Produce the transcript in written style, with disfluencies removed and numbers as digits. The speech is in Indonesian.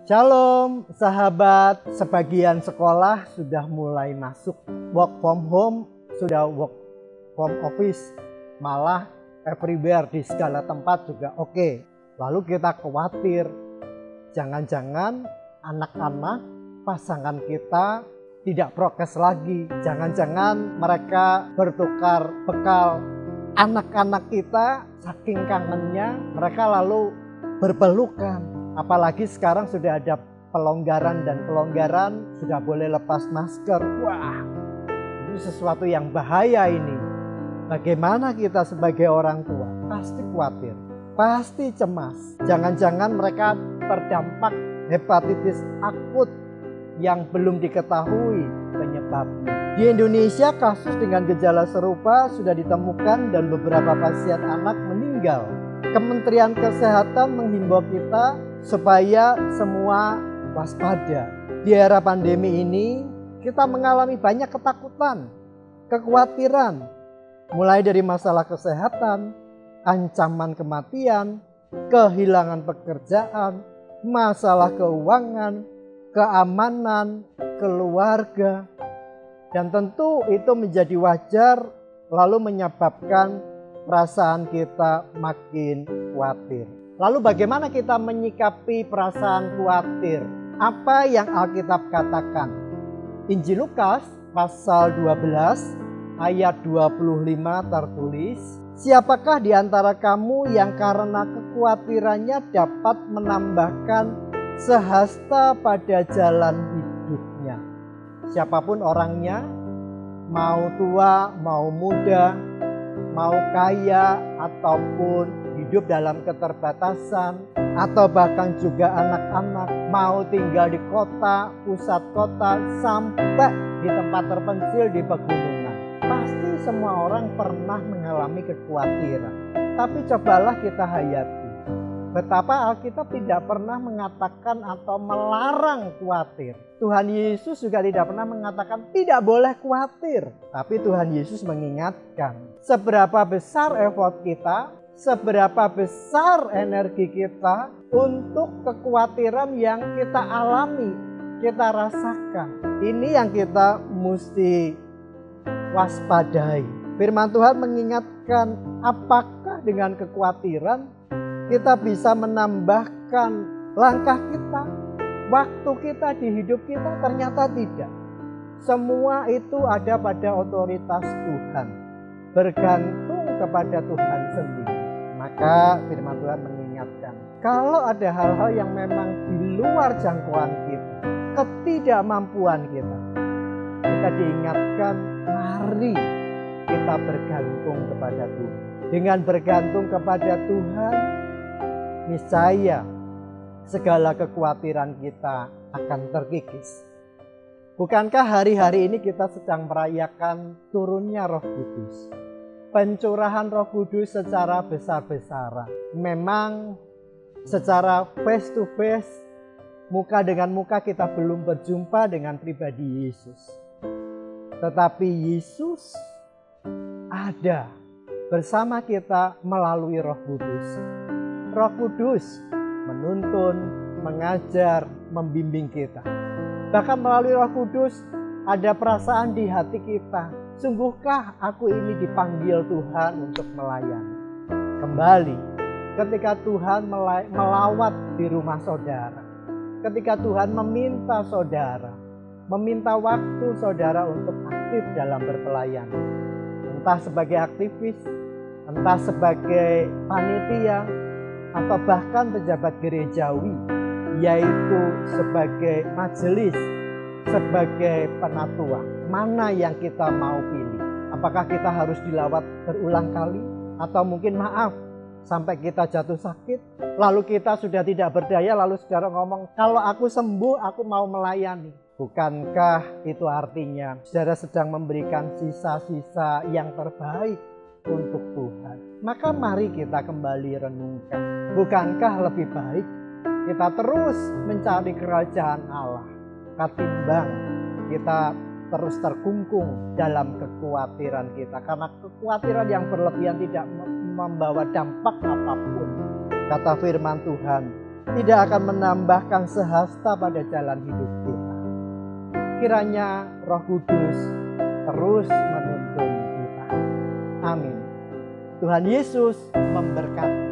Shalom sahabat, sebagian sekolah sudah mulai masuk work from home, sudah work from office, malah everywhere di segala tempat juga oke. Lalu kita khawatir, jangan-jangan anak-anak pasangan kita tidak prokes lagi, jangan-jangan mereka bertukar bekal. Anak-anak kita saking kangennya mereka lalu berpelukan. Apalagi sekarang sudah ada pelonggaran sudah boleh lepas masker. Wah, ini sesuatu yang bahaya ini. Bagaimana kita sebagai orang tua? Pasti khawatir, pasti cemas. Jangan-jangan mereka terdampak hepatitis akut yang belum diketahui penyebabnya. Di Indonesia kasus dengan gejala serupa sudah ditemukan dan beberapa pasien anak meninggal. Kementerian Kesehatan menghimbau kita supaya semua waspada. Di era pandemi ini kita mengalami banyak ketakutan, kekhawatiran, mulai dari masalah kesehatan, ancaman kematian, kehilangan pekerjaan, masalah keuangan, keamanan, keluarga. Dan tentu itu menjadi wajar lalu menyebabkan perasaan kita makin khawatir. Lalu bagaimana kita menyikapi perasaan khawatir? Apa yang Alkitab katakan? Injil Lukas pasal 12 ayat 25 tertulis, "Siapakah di antara kamu yang karena kekhawatirannya dapat menambahkan sehasta pada jalan hidupnya?" Siapapun orangnya, mau tua, mau muda, mau kaya ataupun hidup dalam keterbatasan, atau bahkan juga anak-anak, mau tinggal di kota, pusat kota, sampai di tempat terpencil di pegunungan. Pasti semua orang pernah mengalami kekhawatiran. Tapi cobalah kita hayati betapa Alkitab tidak pernah mengatakan atau melarang khawatir. Tuhan Yesus juga tidak pernah mengatakan tidak boleh khawatir. Tapi Tuhan Yesus mengingatkan, seberapa besar effort kita, seberapa besar energi kita untuk kekhawatiran yang kita alami, kita rasakan. Ini yang kita mesti waspadai. Firman Tuhan mengingatkan, apakah dengan kekhawatiran kita bisa menambahkan langkah kita, waktu kita di hidup kita? Ternyata tidak. Semua itu ada pada otoritas Tuhan, bergantung kepada Tuhan sendiri. Maka firman Tuhan mengingatkan, kalau ada hal-hal yang memang di luar jangkauan kita, ketidakmampuan kita diingatkan, mari kita bergantung kepada Tuhan. Dengan bergantung kepada Tuhan, niscaya segala kekhawatiran kita akan terkikis. Bukankah hari-hari ini kita sedang merayakan turunnya Roh Kudus? Pencurahan Roh Kudus secara besar-besaran. Memang secara face to face, muka dengan muka kita belum berjumpa dengan pribadi Yesus. Tetapi Yesus ada bersama kita melalui Roh Kudus. Roh Kudus menuntun, mengajar, membimbing kita. Bahkan melalui Roh Kudus ada perasaan di hati kita, sungguhkah aku ini dipanggil Tuhan untuk melayani? Kembali, ketika Tuhan melawat di rumah saudara, ketika Tuhan meminta saudara, meminta waktu saudara untuk aktif dalam berpelayanan, entah sebagai aktivis, entah sebagai panitia, atau bahkan pejabat gerejawi, yaitu sebagai majelis, sebagai penatua. Mana yang kita mau pilih? Apakah kita harus dilawat berulang kali? Atau mungkin maaf, sampai kita jatuh sakit, lalu kita sudah tidak berdaya, lalu saudara ngomong, kalau aku sembuh, aku mau melayani. Bukankah itu artinya saudara sedang memberikan sisa-sisa yang terbaik untuk Tuhan? Maka mari kita kembali renungkan. Bukankah lebih baik kita terus mencari kerajaan Allah ketimbang kita terus terkungkung dalam kekhawatiran kita? Karena kekhawatiran yang berlebihan tidak membawa dampak apapun. Kata firman Tuhan, tidak akan menambahkan sehasta pada jalan hidup kita. Kiranya Roh Kudus terus menuntun kita. Amin. Tuhan Yesus memberkati.